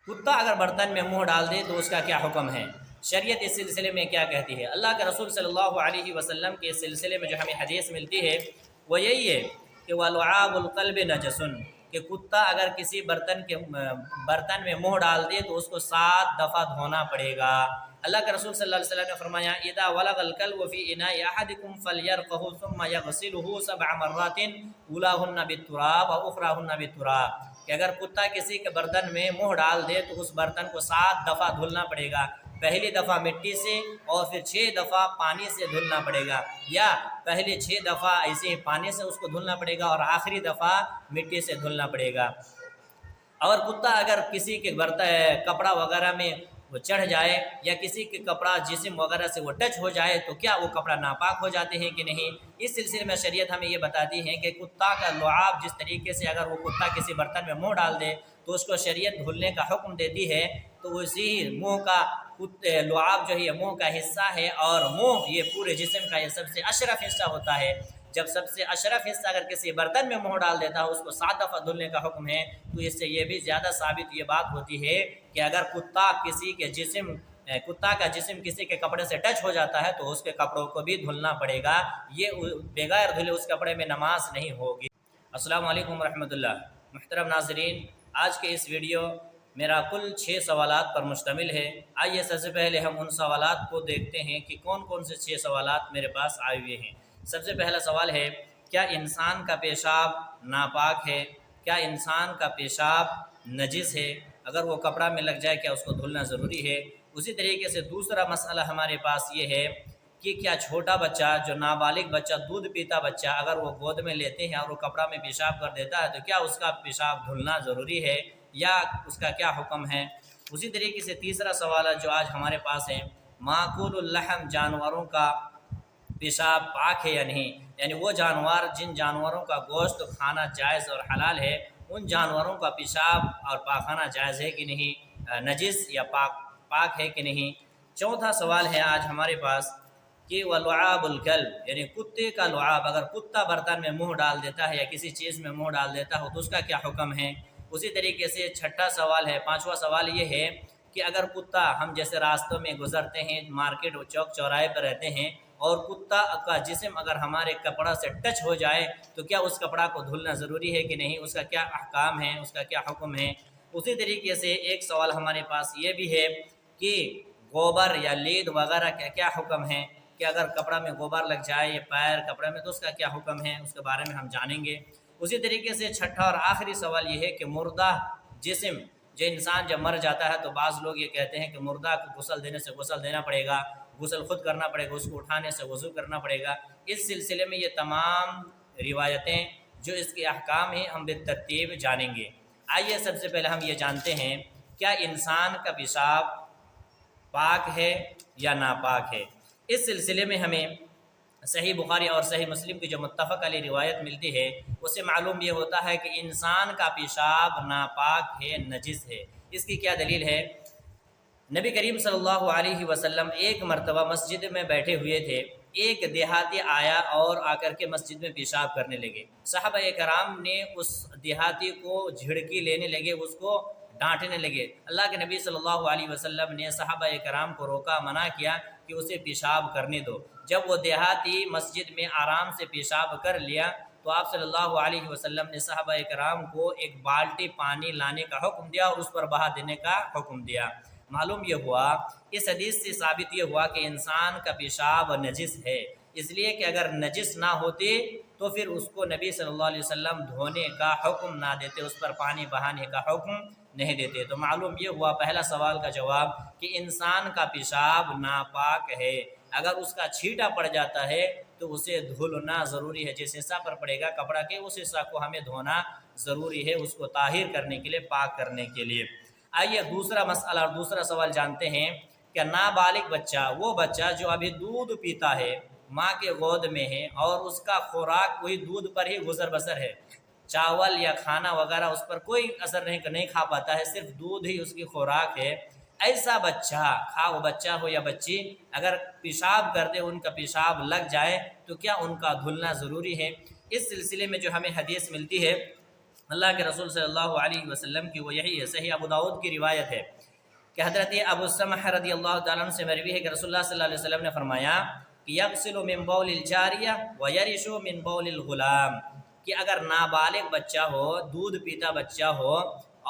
कुत्ता अगर बर्तन में मुंह डाल दे तो उसका क्या हुक्म है, शरीयत इस सिलसिले में क्या कहती है। अल्लाह के रसूल सल्लल्लाहु अलैहि वसल्लम के सिलसिले में जो हमें हदीस मिलती है वो यही है कि वलुआबुल क़ल्ब नजसुन, कि कुत्ता अगर किसी बर्तन में मुंह डाल दे तो उसको 7 दफ़ा धोना पड़ेगा। अल्लाह के रसूल सल्लल्लाहु अलैहि वसल्लम ने फरमाया इदा वलगल कल्बु फी इनाइ अहदिकुम फलयरक़हु सुम्मा यग़सिलहु सबअ मर्रातिन उलाहुन्ना बित्तुराब व उख़राहुन्ना बित्तुराब, कि अगर कुत्ता किसी के बर्तन में मुंह डाल दे तो उस बर्तन को 7 दफ़ा धुलना पड़ेगा। पहली दफ़ा मिट्टी से और फिर 6 दफ़ा पानी से धुलना पड़ेगा, या पहले 6 दफ़ा ऐसे ही पानी से उसको धुलना पड़ेगा और आखिरी दफ़ा मिट्टी से धुलना पड़ेगा। और कुत्ता अगर किसी के बर्तन कपड़ा वगैरह में वो चढ़ जाए या किसी के कपड़ा जिस्म वगैरह से वो टच हो जाए तो क्या वो कपड़ा नापाक हो जाते हैं कि नहीं। इस सिलसिले में शरीयत हमें ये बताती है कि कुत्ता का लुआब जिस तरीके से अगर वो कुत्ता किसी बर्तन में मुंह डाल दे तो उसको शरीयत धुलने का हुक्म देती है, तो उसी मुंह का लुआब जो है मुंह का हिस्सा है और मुंह ये पूरे जिस्म का ये सबसे अशरफ हिस्सा होता है। जब सबसे अशरफ हिस्सा अगर किसी बर्तन में मुंह डाल देता है उसको 7 दफ़ा धुलने का हुक्म है, तो इससे ये भी ज़्यादा साबित ये बात होती है कि अगर कुत्ता का जिस्म किसी के कपड़े से टच हो जाता है तो उसके कपड़ों को भी धुलना पड़ेगा। ये बगैर धुले उस कपड़े में नमाज नहीं होगी। अस्सलामु अलैकुम रहमतुल्लाह। मुहतरम नाज़रीन, आज के इस वीडियो मेरा कुल 6 सवालात पर मुश्तमिल है। आइए सबसे पहले हम उन सवालात को देखते हैं कि कौन कौन से 6 सवालात मेरे पास आए हुए हैं। सबसे पहला सवाल है, क्या इंसान का पेशाब नापाक है? क्या इंसान का पेशाब नजिस है? अगर वो कपड़ा में लग जाए क्या उसको धुलना ज़रूरी है? उसी तरीके से दूसरा मसला हमारे पास ये है कि क्या छोटा बच्चा, जो नाबालिग बच्चा, दूध पीता बच्चा, अगर वो गोद में लेते हैं और वो कपड़ा में पेशाब कर देता है तो क्या उसका पेशाब धुलना ज़रूरी है या उसका क्या हुक्म है? उसी तरीके से तीसरा सवाल है जो आज हमारे पास है, माकुलुल लहम, जानवरों का पेशाब पाक है या नहीं, यानी वो जानवर जिन जानवरों का गोश्त खाना जायज़ और हलाल है उन जानवरों का पेशाब और पाखाना जायज़ है कि नहीं, नजिस या पाक है कि नहीं। चौथा सवाल है आज हमारे पास कि वलुआबुल कल्ब, यानी कुत्ते का लुआब, अगर कुत्ता बर्तन में मुंह डाल देता है या किसी चीज़ में मुंह डाल देता हो तो उसका क्या हुक्म है। उसी तरीके से छठा सवाल है, पांचवा सवाल ये है कि अगर कुत्ता, हम जैसे रास्तों में गुजरते हैं, मार्केट और चौक चौराहे पर रहते हैं और कुत्ता का जिस्म अगर हमारे कपड़ा से टच हो जाए तो क्या उस कपड़ा को धुलना ज़रूरी है कि नहीं, उसका क्या अहकाम है, उसका क्या हुक्म है। उसी तरीके से एक सवाल हमारे पास ये भी है कि गोबर या लीद वगैरह का क्या हुक्म है, कि अगर कपड़ा में गोबर लग जाए या पैर कपड़े में तो उसका क्या हुक्म है, उसके बारे में हम जानेंगे। उसी तरीके से छठा और आखिरी सवाल ये है कि मुर्दा जिस्म, जो इंसान जब मर जाता है तो बाज़ लोग ये कहते हैं कि मुर्दा को गुस्ल देने से गुस्ल देना पड़ेगा, गुस्ल खुद करना पड़ेगा, उसको उठाने से वज़ू करना पड़ेगा। इस सिलसिले में ये तमाम रिवायतें जो इसके अहकाम हैं हम बेतरतीब जानेंगे। आइए सबसे पहले हम ये जानते हैं, क्या इंसान का पेशाब पाक है या नापाक है। इस सिलसिले में हमें सही बुखारी और सही मुस्लिम की जो मुत्तफ़क़ अलैह रिवायत मिलती है उससे मालूम ये होता है कि इंसान का पेशाब नापाक है, नजिस है। इसकी क्या दलील है। नबी करीम सल्लल्लाहु अलैहि वसल्लम एक मरतबा मस्जिद में बैठे हुए थे, एक देहाती आया और आकर के मस्जिद में पेशाब करने लगे। सहाबा कराम ने उस देहाती को झिड़की लेने लगे, उसको डांटने लगे। अल्लाह के नबी सल्लल्लाहु अलैहि वसल्लम ने सहाबा कराम को रोका, मना किया कि उसे पेशाब करने दो। जब वो देहाती मस्जिद में आराम से पेशाब कर लिया तो आप सल्लल्लाहु अलैहि वसल्लम ने सहाबा कराम को एक बाल्टी पानी लाने का हुक्म दिया और उस पर बहा देने का हुक्म दिया। मालूम ये हुआ, इस हदीस से साबित ये हुआ कि इंसान का पेशाब नजिस है, इसलिए कि अगर नजिस ना होते तो फिर उसको नबी सल्लल्लाहु अलैहि वसल्लम धोने का हुक्म ना देते, उस पर पानी बहाने का हुक्म नहीं देते। तो मालूम ये हुआ पहला सवाल का जवाब कि इंसान का पेशाब नापाक है। अगर उसका छींटा पड़ जाता है तो उसे धुलना ज़रूरी है, जिस हिस्सा पर पड़ेगा कपड़ा के उस हिस्सा को हमें धोना ज़रूरी है, उसको ताहिर करने के लिए, पाक करने के लिए। आइए दूसरा मसला और दूसरा सवाल जानते हैं, क्या नाबालिग बच्चा, वो बच्चा जो अभी दूध पीता है, माँ के गोद में है और उसका खुराक वही दूध पर ही गुजर बसर है, चावल या खाना वगैरह उस पर कोई असर नहीं खा पाता है, सिर्फ दूध ही उसकी खुराक है, ऐसा बच्चा, खा वो बच्चा हो या बच्ची, अगर पेशाब कर दे, उनका पेशाब लग जाए तो क्या उनका धुलना ज़रूरी है। इस सिलसिले में जो हमें हदीस मिलती है اللہ کے رسول صلی اللہ علیہ وسلم کی وہ یہی ہے۔ صحیح ابو داؤد کی روایت ہے کہ حضرت ابو سمح رضی اللہ تعالیٰ عنہ سے مروی ہے کہ رسول اللہ صلی اللہ علیہ وسلم نے فرمایا کہ یغسل من بول الجاریہ ویرش من بول الغلام، کہ اگر نابالغ بچہ ہو، دودھ پیتا بچہ ہو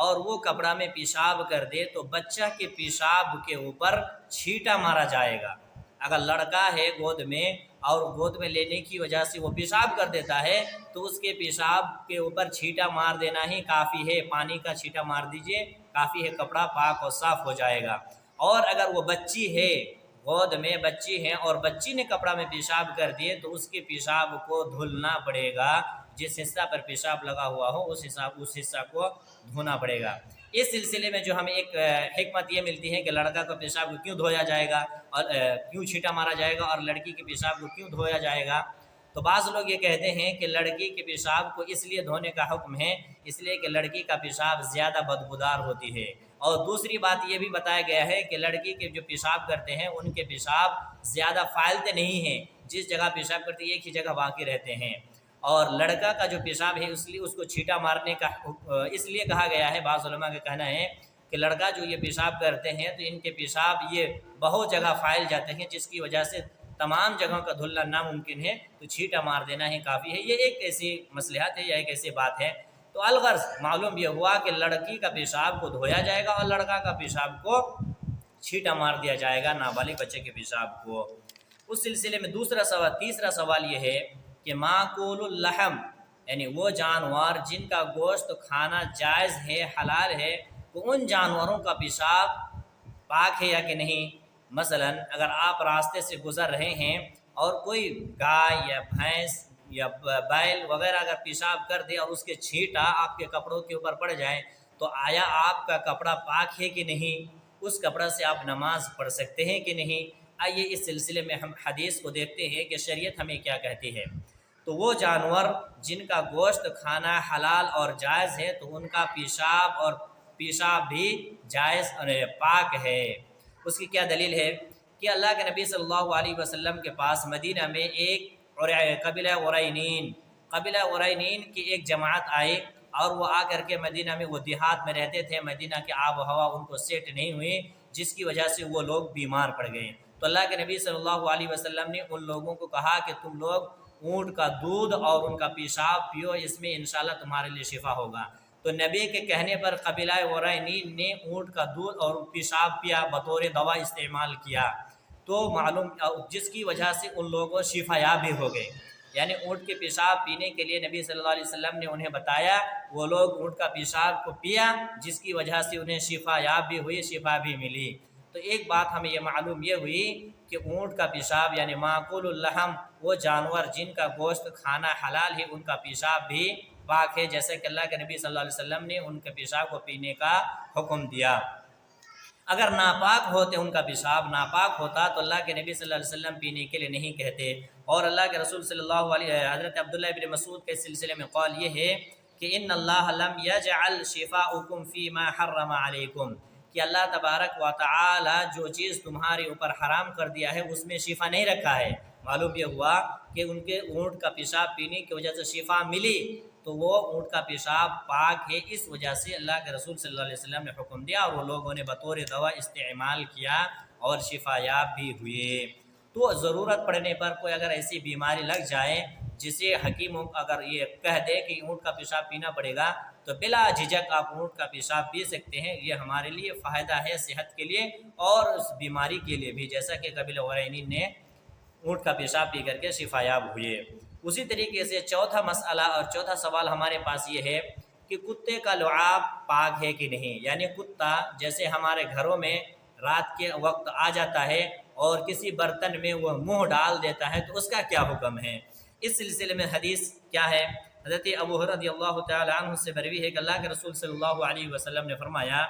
اور وہ کپڑا میں پیشاب کر دے تو بچہ کے پیشاب کے اوپر چھینٹا مارا جائے گا۔ اگر لڑکا ہے گود میں اور گود میں لینے کی وجہ سے وہ پیشاب کر دیتا ہے تو اس کے پیشاب کے اوپر چھینٹا مار دینا ہی کافی ہے، پانی کا چھینٹا مار دیجئے کافی ہے، کپڑا پاک اور صاف ہو جائے گا۔ اور اگر وہ بچی ہے، گود میں بچی ہے اور بچی نے کپڑا میں پیشاب کر دیے تو اس کے پیشاب کو دھلنا پڑے گا، جس حصہ پر پیشاب لگا ہوا ہو اس حصہ کو دھونا پڑے گا۔ اس سلسلے میں جو ہمیں ایک حکمت یہ ملتی ہے کہ لڑکا کا پیشاب کو کیوں دھویا جائے گا اور کیوں چھینٹا مارا جائے گا، اور لڑکی کے پیشاب کو کیوں دھویا جائے گا۔ تو بعض لوگ یہ کہتے ہیں کہ لڑکی کے پیشاب کو اس لیے دھونے کا حکم ہے اس لیے کہ لڑکی کا پیشاب زیادہ بدبودار ہوتی ہے، اور دوسری بات یہ بھی بتایا گیا ہے کہ لڑکی کے جو پیشاب کرتے ہیں ان کے پیشاب زیادہ پھیلتے نہیں ہیں، جس جگہ پیشاب کرتے ایک ہی جگہ باقی رہتے ہیں، اور لڑکا کا جو پیشاب ہے اس لیے اس کو چھینٹا مارنے کا اس لیے کہا گیا ہے۔ بعض علماء کا کہنا ہے کہ لڑکا جو یہ پیشاب کرتے ہیں تو ان کے پیشاب یہ بہت جگہ پھیل جاتے ہیں، جس کی وجہ سے تمام جگہوں کا دھلنا ناممکن ہے، تو چھینٹا مار دینا ہی کافی ہے۔ یہ ایک ایسی مصلحت ہے یا ایک ایسی بات ہے۔ تو الغرض معلوم یہ ہوا کہ لڑکی کا پیشاب کو دھویا جائے گا اور لڑکا کا پیشاب کو چھینٹا مار دیا جائے گا، نابالغ بچے کے پیشاب کو۔ اس سلسلے میں تیسرا سوال یہ ہے کہ معقول اللحم، یعنی وہ جانور جن کا گوشت کھانا جائز ہے، حلال ہے، تو ان جانوروں کا پیشاب پاک ہے یا کہ نہیں۔ مثلا اگر آپ راستے سے گزر رہے ہیں اور کوئی گائے یا بھینس یا بیل وغیرہ اگر پیشاب کر دے اور اس کے چھینٹا آپ کے کپڑوں کے اوپر پڑ جائیں تو آیا آپ کا کپڑا پاک ہے کہ نہیں، اس کپڑا سے آپ نماز پڑھ سکتے ہیں کہ نہیں۔ آئیے اس سلسلے میں ہم حدیث کو دیکھتے ہیں کہ شریعت ہمیں کیا کہتی ہے۔ تو وہ جانور جن کا گوشت کھانا حلال اور جائز ہے تو ان کا پیشاب بھی جائز اور پاک ہے۔ اس کی کیا دلیل ہے کہ اللہ کے نبی صلی اللہ علیہ وسلم کے پاس مدینہ میں ایک قبیلہ عرینین کی ایک جماعت آئی، اور وہ آ کر کے مدینہ میں، وہ دیہات میں رہتے تھے، مدینہ کی آب و ہوا ان کو سیٹ نہیں ہوئی، جس کی وجہ سے وہ لوگ بیمار پڑ گئے۔ تو اللہ کے نبی صلی اللہ علیہ وسلم نے ان لوگوں کو کہا کہ تم لوگ اونٹ کا دودھ اور ان کا پیشاب پیو، اس میں انشاءاللہ تمہارے لیے شفا ہوگا۔ تو نبی کے کہنے پر قبیلہ عرینین نے اونٹ کا دودھ اور پیشاب پیا، بطور دوا استعمال کیا، تو معلوم جس کی وجہ سے ان لوگوں شفا یاب بھی ہو گئے۔ یعنی اونٹ کے پیشاب پینے کے لیے نبی صلی اللہ علیہ وسلم نے انہیں بتایا، وہ لوگ اونٹ کا پیشاب کو پیا، جس کی وجہ سے انہیں شفا یاب بھی ہوئی، شفا بھی ملی۔ تو ایک بات ہمیں یہ معلوم یہ ہوئی کہ اونٹ کا پیشاب یعنی معقول اللحم، وہ جانور جن کا گوشت کھانا حلال ہے ان کا پیشاب بھی پاک ہے، جیسے کہ اللہ کے نبی صلی اللہ علیہ وسلم نے ان کے پیشاب کو پینے کا حکم دیا۔ اگر ناپاک ہوتے، ان کا پیشاب ناپاک ہوتا تو اللہ کے نبی صلی اللہ علیہ وسلم پینے کے لیے نہیں کہتے۔ اور اللہ کے رسول صلی اللہ علیہ حضرت عبداللہ بن مسعود کے سلسلے میں قول یہ ہے کہ ان اللہ لم یجعل شفاءکم فیما حرم علیکم، کہ اللہ تبارک و تعالی جو چیز تمہارے اوپر حرام کر دیا ہے اس میں شفا نہیں رکھا ہے۔ معلوم یہ ہوا کہ ان کے اونٹ کا پیشاب پینے کی وجہ سے شفا ملی، تو وہ اونٹ کا پیشاب پاک ہے، اس وجہ سے اللہ کے رسول صلی اللہ علیہ وسلم نے حکم دیا، اور وہ لوگوں نے بطور دوا استعمال کیا اور شفا یاب بھی ہوئے۔ تو ضرورت پڑنے پر کوئی اگر ایسی بیماری لگ جائے جسے حکیم اگر یہ کہہ دے کہ اونٹ کا پیشاب پینا پڑے گا تو بلا جھجک آپ اونٹ کا پیشاب پی سکتے ہیں، یہ ہمارے لیے فائدہ ہے صحت کے لیے اور اس بیماری کے لیے بھی، جیسا کہ قبیلہ عرینین نے اونٹ کا پیشاب پی کر کے شفا یاب ہوئے۔ اسی طریقے سے چوتھا مسئلہ اور چوتھا سوال ہمارے پاس یہ ہے کہ کتے کا لعاب پاک ہے کہ نہیں، یعنی کتا جیسے ہمارے گھروں میں رات کے وقت آ جاتا ہے اور کسی برتن میں وہ منہ ڈال دیتا ہے تو اس کا کیا حکم ہے۔ اس سلسلے میں حدیث کیا ہے؟ حضرت ابو ہریرہ رضی اللہ تعالی عنہ سے مروی ہے کہ اللہ کے رسول صلی اللہ علیہ وسلم نے فرمایا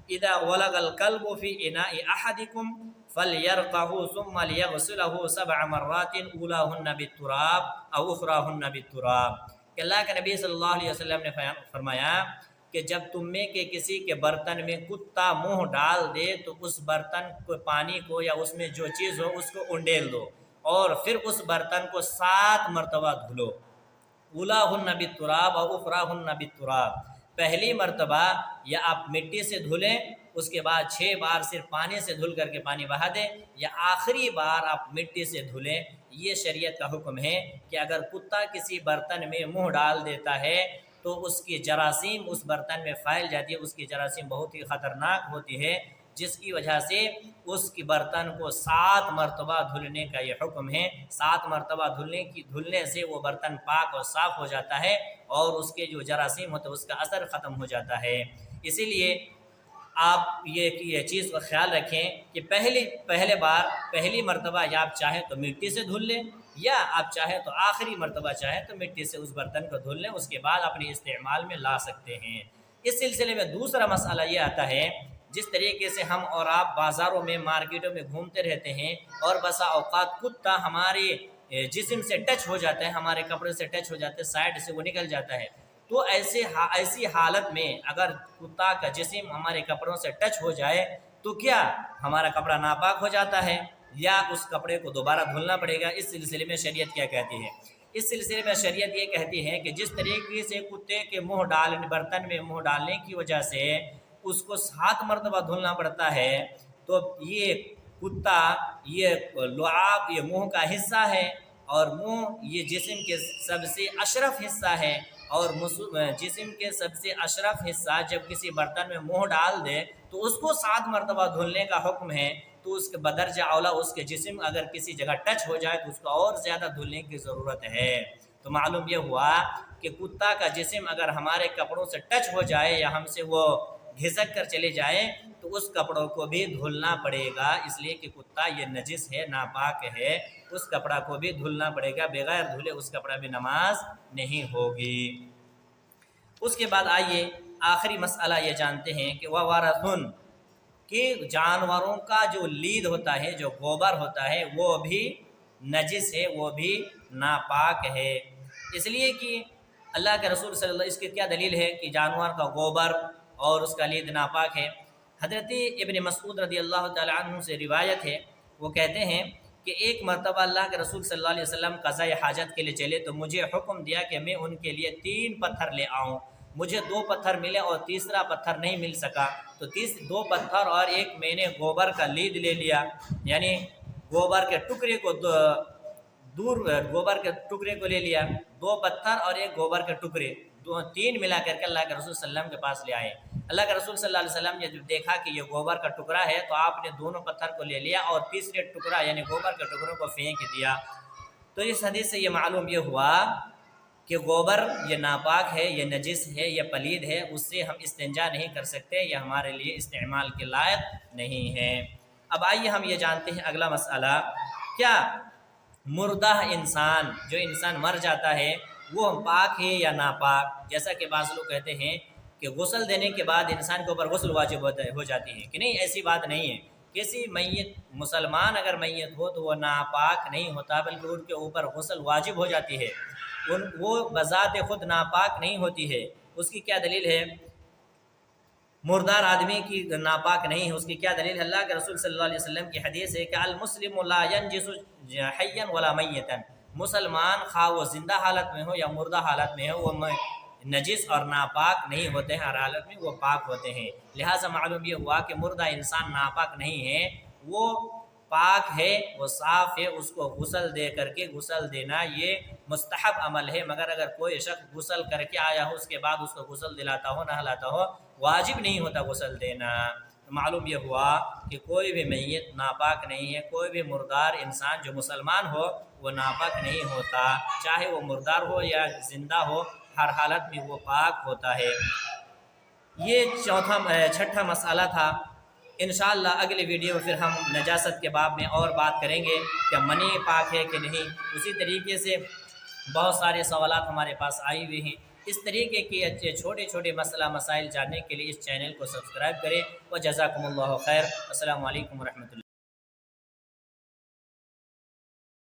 اذا ولغ الكلب في اناء احدكم فليرقه ثم ليغسله 7 مرات اولاهن بالتراب او اخراهن بالتراب، کہ اللہ کے نبی صلی اللہ علیہ وسلم نے فرمایا کہ جب تم میں کے کسی کے برتن میں کتا منہ ڈال دے تو اس برتن کو پانی کو یا اس میں جو چیز ہو اس کو انڈیل دو، اور پھر اس برتن کو 7 مرتبہ دھلو۔ उलाहुन्न बित्तुराब और उखराहुन्न बित्तुराब। पहली मर्तबा या आप मिट्टी से धुलें, उसके बाद 6 बार सिर्फ पानी से धुल करके पानी बहा दें, या आखिरी बार आप मिट्टी से धुलें। ये शरीयत का हुक्म है कि अगर कुत्ता किसी बर्तन में मुंह डाल देता है तो उसकी जरासीम उस बर्तन में फैल जाती है, उसकी जरासीम बहुत ही ख़तरनाक होती है, जिसकी वजह से उसकी बर्तन को 7 मरतबा धुलने का ये हुक्म है। 7 मरतबा धुलने से वो बर्तन पाक और साफ़ हो जाता है और उसके जो जरासीम होते हैं उसका असर ख़त्म हो जाता है। इसीलिए आप ये चीज़ का ख्याल रखें कि पहली मरतबा या आप चाहें तो मिट्टी से धुल लें, या आप चाहें तो आखिरी मरतबा चाहें तो मिट्टी से उस बर्तन को धुल लें, उसके बाद अपने इस्तेमाल में ला सकते हैं। इस सिलसिले में दूसरा मसला ये आता है, जिस तरीके से हम और आप बाज़ारों में मार्केटों में घूमते रहते हैं और बसा औकात कुत्ता हमारे जिस्म से टच हो जाता है, हमारे कपड़े से टच हो जाता है, साइड से वो निकल जाता है, तो ऐसी हालत में अगर कुत्ता का जिस्म हमारे कपड़ों से टच हो जाए तो क्या हमारा कपड़ा नापाक हो जाता है या उस कपड़े को दोबारा धुलना पड़ेगा? इस सिलसिले में शरीयत क्या कहती है? इस सिलसिले में शरीयत ये कहती है कि जिस तरीके से कुत्ते के बर्तन में मुँह डालने की वजह से उसको 7 मरतबा धुलना पड़ता है, तो ये कुत्ता ये लुआब ये मुँह का हिस्सा है और मुँह ये जिस्म के सबसे अशरफ हिस्सा है, और जिस्म के सबसे अशरफ हिस्सा जब किसी बर्तन में मुँह डाल दे तो उसको 7 मरतबा धुलने का हुक्म है। तो उसके बदरजा औला उसके जिस्म अगर किसी जगह टच हो जाए तो उसको और ज़्यादा धुलने की ज़रूरत है। तो मालूम यह हुआ कि कुत्ता का जिस्म अगर हमारे कपड़ों से टच हो जाए या हमसे वो घिसक कर चले जाए तो उस कपड़ों को भी धुलना पड़ेगा, इसलिए कि कुत्ता ये नजिस है, नापाक है, उस कपड़ा को भी धुलना पड़ेगा। बगैर धुले उस कपड़ा में नमाज नहीं होगी। उसके बाद आइए आखिरी मसला ये जानते हैं कि ववारथुन कि जानवरों का जो लीद होता है, जो गोबर होता है, वो भी नजिस है, वो भी नापाक है। इसलिए कि अल्लाह के रसूल सल्लल्लाहु अलैहि वसल्लम, इसकी क्या दलील है कि जानवर का गोबर और उसका लीद नापाक है? हज़रत इब्न मसूद रज़ी अल्लाह तआला अन्हु से रिवायत है, वो कहते हैं कि एक मरतबा अल्लाह के रसूल सल्लल्लाहु अलैहि वसल्लम क़ज़ाए हाजत के लिए चले तो मुझे हुक्म दिया कि मैं उनके लिए 3 पत्थर ले आऊँ। मुझे 2 पत्थर मिले और तीसरा पत्थर नहीं मिल सका, तो 2 पत्थर और एक मैंने गोबर का लीद ले लिया, यानी गोबर के टुकड़े को गोबर के टुकड़े को ले लिया। 2 पत्थर और एक गोबर के टुकड़े, 3 मिला करके अल्लाह के रसूल सल्लल्लाहु अलैहि वसल्लम के पास ले आए। अल्लाह के रसूल सल्लल्लाहु अलैहि वसल्लम ने जब देखा कि ये गोबर का टुकड़ा है तो आपने दोनों पत्थर को ले लिया और तीसरे टुकड़ा यानी गोबर के टुकड़ों को फेंक दिया। तो इस हदीस से ये मालूम ये हुआ कि गोबर ये नापाक है, ये नजिस है, ये पलीद है, उससे हम इस्तिंजा नहीं कर सकते, यह हमारे लिए इस्तेमाल के लायक नहीं है। अब आइए हम ये जानते हैं अगला मसला, क्या मुर्दा इंसान, जो इंसान मर जाता है, वो पाक है या नापाक? जैसा कि बाज़ लोग कहते हैं कि गुस्ल देने के बाद इंसान के ऊपर गुस्ल वाजिब हो जाती है, कि नहीं, ऐसी बात नहीं है। किसी मैयत मुसलमान अगर मैयत हो तो वो नापाक नहीं होता, बल्कि उनके ऊपर गुस्ल वाजिब हो जाती है। वो बज़ात खुद नापाक नहीं होती है। उसकी क्या दलील है? मुर्दार आदमी की नापाक नहीं है, उसकी क्या दलील है? अल्लाह के रसूल सल्लल्लाहु अलैहि वसल्लम की हदीस है कि अल मुस्लिमु ला यनजिसु हय्यन वला मय्यतन, मुसलमान खा वो ज़िंदा हालत में हो या मुर्दा हालत में हो, वो नजिस और नापाक नहीं होते हैं, हर हालत में वो पाक होते हैं। लिहाजा मालूम ये हुआ कि मुर्दा इंसान नापाक नहीं है, वो पाक है, वो साफ़ है, उसको गुस्ल दे करके, गुस्ल देना ये मुस्तहब अमल है। मगर अगर कोई शख्स गुस्ल करके आया हो उसके बाद उसको गुस्ल दिलाता हो, नहलाता हो, वाजिब नहीं होता गुस्ल देना। तो मालूम ये हुआ कि कोई भी मैयत नापाक नहीं है, कोई भी मुर्दार इंसान जो मुसलमान हो वो नापाक नहीं होता, चाहे वो मुर्दार हो या ज़िंदा हो, हर हालत में वो पाक होता है। ये छठा मसला था। इंशाअल्लाह अगले वीडियो में फिर हम नजासत के बाब में और बात करेंगे, क्या मनी पाक है कि नहीं। उसी तरीके से बहुत सारे सवालात हमारे पास आई हुए हैं। इस तरीके के अच्छे छोटे छोटे मसला मसाइल जानने के लिए इस चैनल को सब्सक्राइब करें। व जज़ाकुमुल्लाहु खैर। अस्सलामु अलैकुम व रहमतुल्लाह।